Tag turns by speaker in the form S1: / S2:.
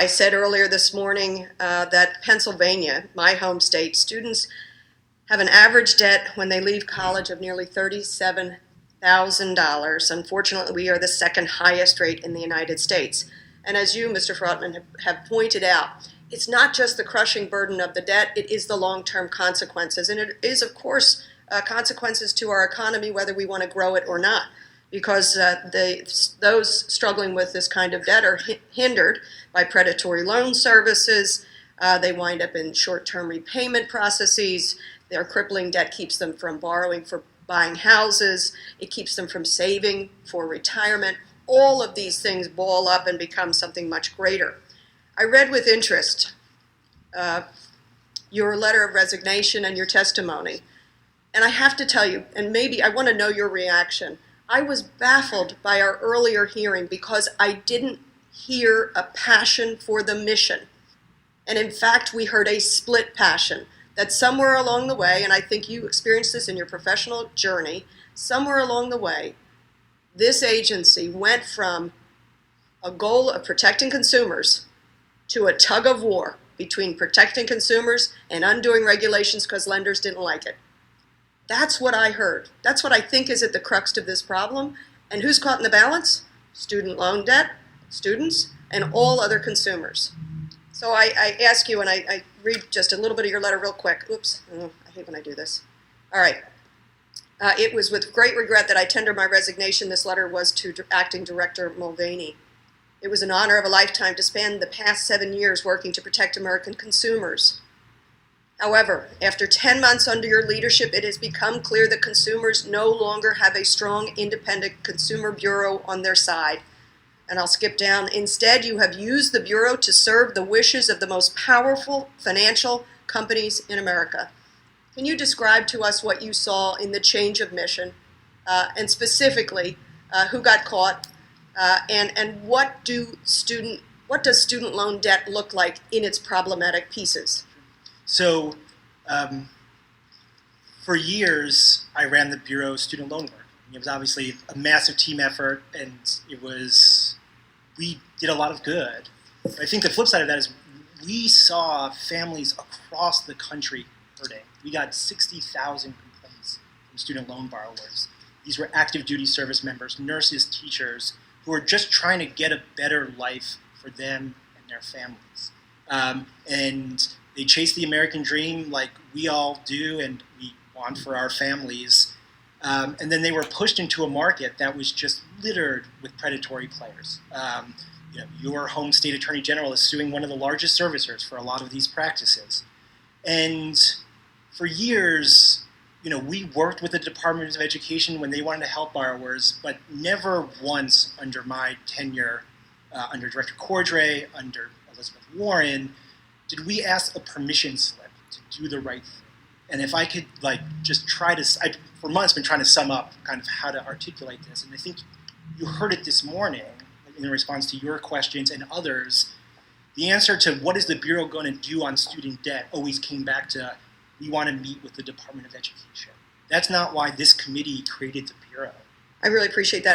S1: I said earlier this morning that Pennsylvania, my home state, students have an average debt when they leave college of nearly $37,000. Unfortunately, we are the second highest rate in the United States. And as you, Mr. Frotman, have pointed out, it's not just the crushing burden of the debt, it is the long-term consequences. And it is, of course, consequences to our economy, whether we want to grow it or not, because those struggling with this kind of debt are hindered by predatory loan services. They wind up in short-term repayment processes. Their crippling debt keeps them from borrowing for buying houses. It keeps them from saving for retirement. All of these things ball up and become something much greater. I read with interest your letter of resignation and your testimony. And I have to tell you, and maybe I want to know your reaction, I was baffled by our earlier hearing because I didn't hear a passion for the mission. And in fact, we heard a split passion, that somewhere along the way, and I think you experienced this in your professional journey, somewhere along the way, this agency went from a goal of protecting consumers to a tug of war between protecting consumers and undoing regulations because lenders didn't like it. That's what I heard. That's what I think is at the crux of this problem. And who's caught in the balance? Student loan debt, students, and all other consumers. So I ask you, and I read just a little bit of your letter real quick. Oops, I hate when I do this. All right. It was with great regret that I tender my resignation. This letter was to Acting Director Mulvaney. It was an honor of a lifetime to spend the past 7 years working to protect American consumers. However, after 10 months under your leadership, it has become clear that consumers no longer have a strong, independent consumer bureau on their side. And I'll skip down. Instead, you have used the Bureau to serve the wishes of the most powerful financial companies in America. Can you describe to us what you saw in the change of mission, and specifically who got caught, and what does student loan debt look like in its problematic pieces?
S2: So, for years, I ran the Bureau of Student Loan Work. It was obviously a massive team effort, and we did a lot of good. But I think the flip side of that is we saw families across the country hurting. We got 60,000 complaints from student loan borrowers. These were active duty service members, nurses, teachers, who were just trying to get a better life for them and their families. And they chased the American dream like we all do and we want for our families. And then they were pushed into a market that was just littered with predatory players. Your home state attorney general is suing one of the largest servicers for a lot of these practices. And for years, we worked with the Department of Education when they wanted to help borrowers, but never once under my tenure, under Director Cordray, under Elizabeth Warren, did we ask a permission slip to do the right thing. And if I could just try to, for months been trying to sum up kind of how to articulate this, and I think you heard it this morning in response to your questions and others, the answer to what is the Bureau going to do on student debt always came back to, we want to meet with the Department of Education. That's not why this committee created the Bureau.
S1: I really appreciate that.